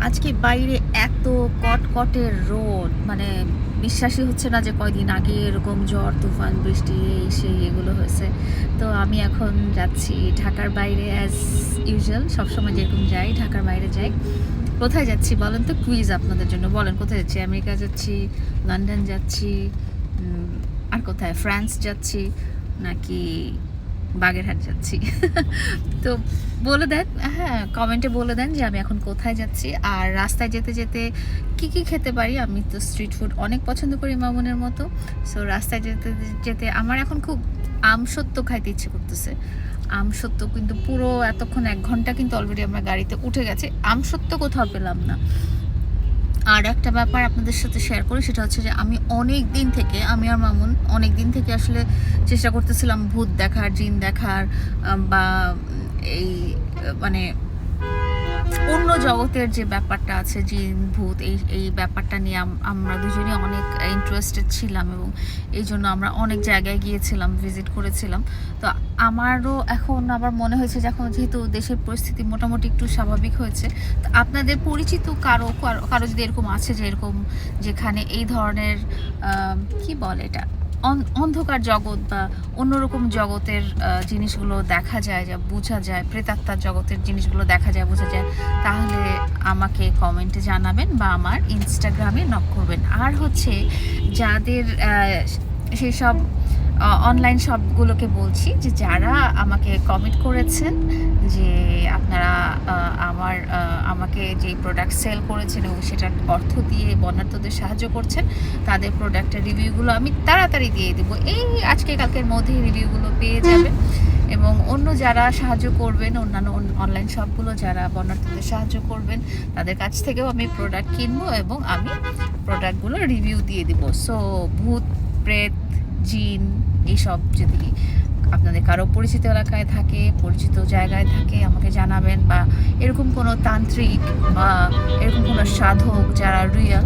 আজকে বাইরে এত কটকটের রোদ, মানে বিশ্বাসই হচ্ছে না যে কয়দিন আগে এরকম ঝড় তুফান বৃষ্টি এই সেই এগুলো হয়েছে। তো আমি এখন যাচ্ছি ঢাকার বাইরে, অ্যাজ ইউজুয়াল সবসময় যেরকম যাই ঢাকার বাইরে যাই। কোথায় যাচ্ছি বলেন তো? কুইজ আপনাদের জন্য। বলেন কোথায় যাচ্ছি? আমেরিকা যাচ্ছি, লন্ডন যাচ্ছি, আর কোথায়, ফ্রান্স যাচ্ছি, নাকি বাগেরহাট যাচ্ছি? তো বলে দেন, হ্যাঁ কমেন্টে বলে দেন যে আমি এখন কোথায় যাচ্ছি। আর রাস্তায় যেতে যেতে কি কি খেতে পারি। আমি তো স্ট্রিট ফুড অনেক পছন্দ করি মামুনের মতো। সো রাস্তায় যেতে যেতে আমার এখন খুব আমসত্ত্ব খাইতে ইচ্ছে করতেছে। আমসত্ত্ব কিন্তু পুরো এতক্ষণ 1 ঘন্টা কিন্তু অলরেডি আমরা গাড়িতে উঠে গেছে, আমসত্ত্ব কোথাও পেলাম না। আর একটা ব্যাপার আপনাদের সাথে শেয়ার করি, সেটা হচ্ছে যে আমি অনেক দিন থেকে, আমি আর মামুন অনেক দিন থেকে আসলে চেষ্টা করতেছিলাম ভূত দেখার, জিন দেখার, বা এই মানে অন্য জগতের যে ব্যাপারটা আছে, জিন ভূত, এই এই ব্যাপারটা নিয়ে আমরা দুজনেই অনেক ইন্টারেস্টেড ছিলাম, এবং এই জন্য আমরা অনেক জায়গায় গিয়েছিলাম, ভিজিট করেছিলাম। তো আমারও এখন আবার মনে হয়েছে যে এখন যেহেতু দেশের পরিস্থিতি মোটামুটি একটু স্বাভাবিক হয়েছে, তো আপনাদের পরিচিত কারো কারো যদি এরকম আছে যে এরকম, যেখানে এই ধরনের কি বলে এটা, অন্ধকার জগৎ বা অন্যরকম জগতের জিনিসগুলো দেখা যায়, যা বোঝা যায়, প্রেতাত্মার জগতের জিনিসগুলো দেখা যায়, বোঝা যায়, তাহলে আমাকে কমেন্টে জানাবেন বা আমার ইনস্টাগ্রামে নক করবেন। আর হচ্ছে যাদের সেই সব অনলাইন শপগুলোকে বলছি যে যারা আমাকে কমেন্ট করেছেন যে আপনারা আমাকে যে প্রোডাক্ট সেল করেছেন এবং সেটার অর্থ দিয়ে বন্যার্থদের সাহায্য করছেন, তাদের প্রোডাক্টের রিভিউগুলো আমি তাড়াতাড়ি দিয়ে দেবো। এই আজকে কালকের মধ্যেই রিভিউগুলো পেয়ে যাবেন। এবং অন্য যারা সাহায্য করবেন, অন্যান্য অনলাইন শপগুলো যারা বন্যার্থদের সাহায্য করবেন, তাদের কাছ থেকেও আমি প্রোডাক্ট কিনবো এবং আমি প্রোডাক্টগুলো রিভিউ দিয়ে দিব। সো ভূত প্রেত জিন এইসব যদি আপনাদের কারো পরিচিত এলাকায় থাকে, পরিচিত জায়গায় থাকে, আমাকে জানাবেন। বা এরকম কোনো তান্ত্রিক বা এরকম কোনো সাধক যারা রিয়েল,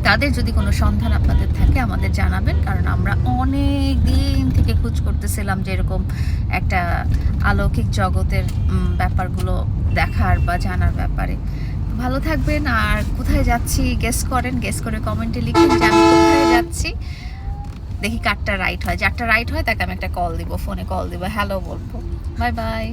তাদের যদি কোনো সন্ধান আপনাদের থাকে আমাদের জানাবেন। কারণ আমরা অনেক দিন থেকে খোঁজ করতেছিলাম যে এরকম একটা অলৌকিক জগতের ব্যাপারগুলো দেখার বা জানার ব্যাপারে। ভালো থাকবেন। আর কোথায় যাচ্ছি গেস করেন, গেস করে কমেন্টে লিখেন যে আমি কোথায় যাচ্ছি। দেখি কারটা রাইট হয়, যারটা রাইট হয় তাকে আমি একটা কল দিব, ফোনে কল দিব, হ্যালো বলবো। Bye bye.